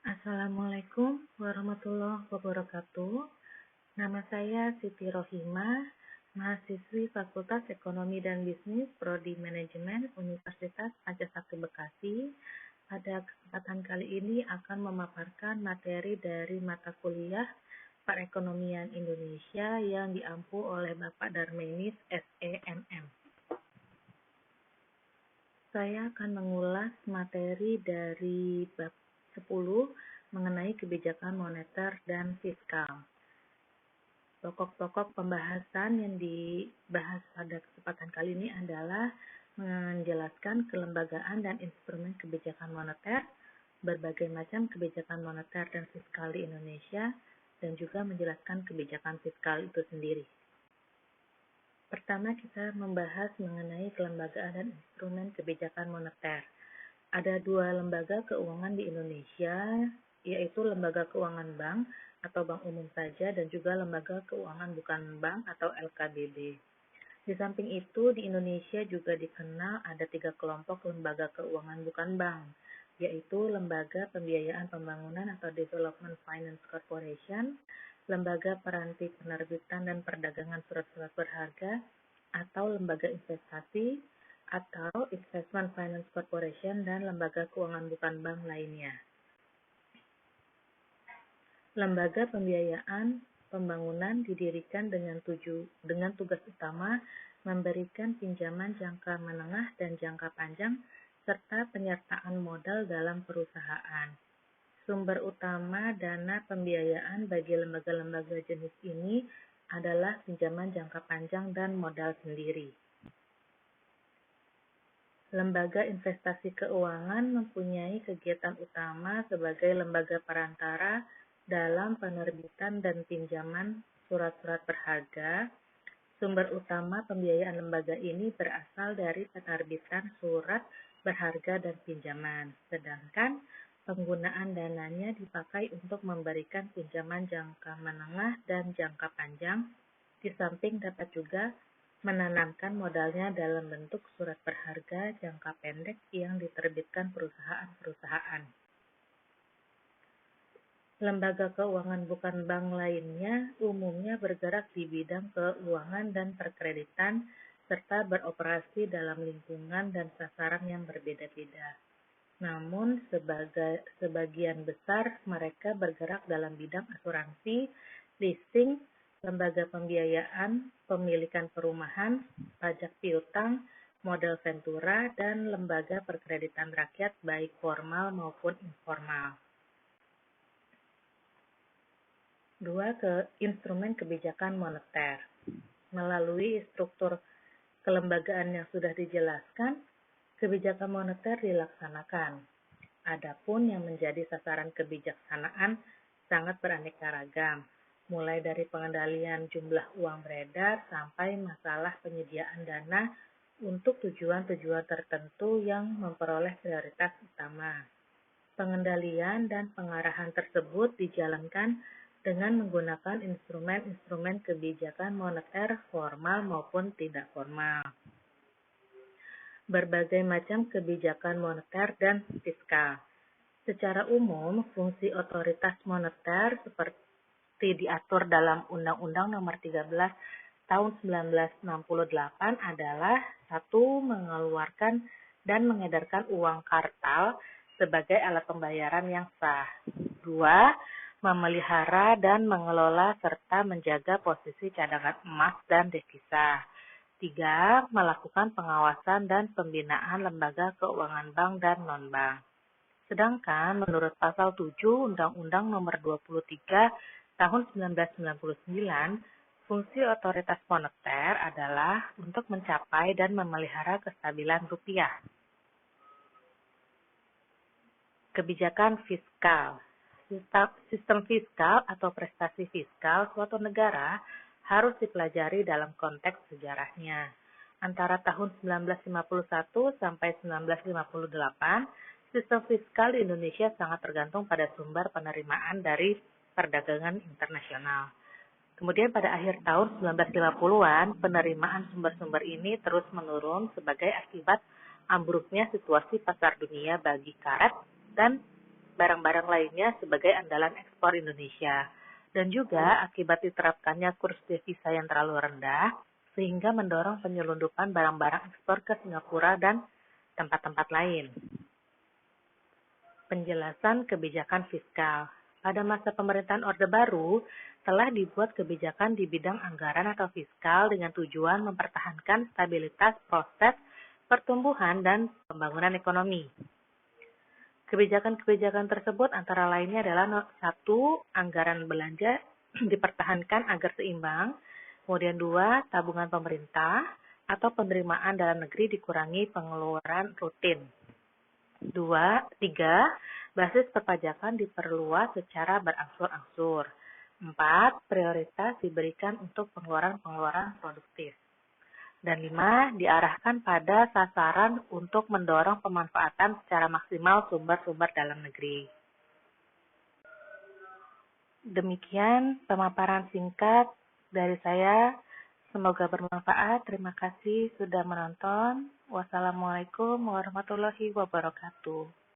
Assalamualaikum warahmatullahi wabarakatuh. Nama saya Siti Rohimah, mahasiswi Fakultas Ekonomi dan Bisnis Prodi Manajemen Universitas Pancasila Bekasi. Pada kesempatan kali ini akan memaparkan materi dari mata kuliah Perekonomian Indonesia yang diampu oleh Bapak Darmenis SEMM. Saya akan mengulas materi dari bab 10 mengenai kebijakan moneter dan fiskal. Pokok-pokok pembahasan yang dibahas pada kesempatan kali ini adalah menjelaskan kelembagaan dan instrumen kebijakan moneter, berbagai macam kebijakan moneter dan fiskal di Indonesia, dan juga menjelaskan kebijakan fiskal itu sendiri. Pertama, kita membahas mengenai kelembagaan dan instrumen kebijakan moneter. Ada dua lembaga keuangan di Indonesia, yaitu lembaga keuangan bank atau bank umum saja dan juga lembaga keuangan bukan bank atau LKBB. Di samping itu, di Indonesia juga dikenal ada 3 kelompok lembaga keuangan bukan bank, yaitu Lembaga Pembiayaan Pembangunan atau Development Finance Corporation, Lembaga Peranti Penerbitan dan Perdagangan Surat-Surat Berharga, atau Lembaga Investasi, atau Investment Finance Corporation, dan lembaga keuangan bukan bank lainnya. Lembaga pembiayaan pembangunan didirikan dengan tugas utama memberikan pinjaman jangka menengah dan jangka panjang serta penyertaan modal dalam perusahaan. Sumber utama dana pembiayaan bagi lembaga-lembaga jenis ini adalah pinjaman jangka panjang dan modal sendiri. Lembaga investasi keuangan mempunyai kegiatan utama sebagai lembaga perantara dalam penerbitan dan pinjaman surat-surat berharga. Sumber utama pembiayaan lembaga ini berasal dari penerbitan surat berharga dan pinjaman, sedangkan penggunaan dananya dipakai untuk memberikan pinjaman jangka menengah dan jangka panjang, di samping dapat juga menanamkan modalnya dalam bentuk surat berharga jangka pendek yang diterbitkan perusahaan-perusahaan. Lembaga keuangan bukan bank lainnya umumnya bergerak di bidang keuangan dan perkreditan serta beroperasi dalam lingkungan dan sasaran yang berbeda-beda. Namun, sebagian besar mereka bergerak dalam bidang asuransi, leasing, lembaga pembiayaan, pemilikan perumahan, pajak piutang, modal ventura, dan lembaga perkreditan rakyat baik formal maupun informal. 2. Instrumen kebijakan moneter. Melalui struktur kelembagaan yang sudah dijelaskan, kebijakan moneter dilaksanakan. Adapun yang menjadi sasaran kebijaksanaan sangat beraneka ragam, mulai dari pengendalian jumlah uang beredar sampai masalah penyediaan dana untuk tujuan-tujuan tertentu yang memperoleh prioritas utama. Pengendalian dan pengarahan tersebut dijalankan dengan menggunakan instrumen-instrumen kebijakan moneter formal maupun tidak formal. Berbagai macam kebijakan moneter dan fiskal. Secara umum, fungsi otoritas moneter seperti diatur dalam Undang-Undang Nomor 13 Tahun 1968 adalah 1. Mengeluarkan dan mengedarkan uang kartal sebagai alat pembayaran yang sah. 2. Memelihara dan mengelola serta menjaga posisi cadangan emas dan devisa. 3. Melakukan pengawasan dan pembinaan lembaga keuangan bank dan non-bank. Sedangkan menurut pasal 7 Undang-Undang Nomor 23 Tahun 1999, fungsi otoritas moneter adalah untuk mencapai dan memelihara kestabilan rupiah. Kebijakan fiskal. Sistem fiskal atau prestasi fiskal suatu negara harus dipelajari dalam konteks sejarahnya. Antara tahun 1951 sampai 1958, sistem fiskal di Indonesia sangat tergantung pada sumber penerimaan dari perdagangan internasional. Kemudian pada akhir tahun 1950-an, penerimaan sumber-sumber ini terus menurun sebagai akibat ambruknya situasi pasar dunia bagi karet dan barang-barang lainnya sebagai andalan ekspor Indonesia. Dan juga akibat diterapkannya kurs devisa yang terlalu rendah, sehingga mendorong penyelundupan barang-barang ekspor ke Singapura dan tempat-tempat lain. Penjelasan kebijakan fiskal. Pada masa pemerintahan Orde Baru, telah dibuat kebijakan di bidang anggaran atau fiskal dengan tujuan mempertahankan stabilitas proses pertumbuhan dan pembangunan ekonomi. Kebijakan-kebijakan tersebut antara lainnya adalah 1. Anggaran belanja dipertahankan agar seimbang. Kemudian 2. Tabungan pemerintah atau penerimaan dalam negeri dikurangi pengeluaran rutin. 3. Basis perpajakan diperluas secara berangsur-angsur. 4. Prioritas diberikan untuk pengeluaran-pengeluaran produktif. Dan 5. Diarahkan pada sasaran untuk mendorong pemanfaatan secara maksimal sumber-sumber dalam negeri. Demikian pemaparan singkat dari saya. Semoga bermanfaat. Terima kasih sudah menonton. Wassalamualaikum warahmatullahi wabarakatuh.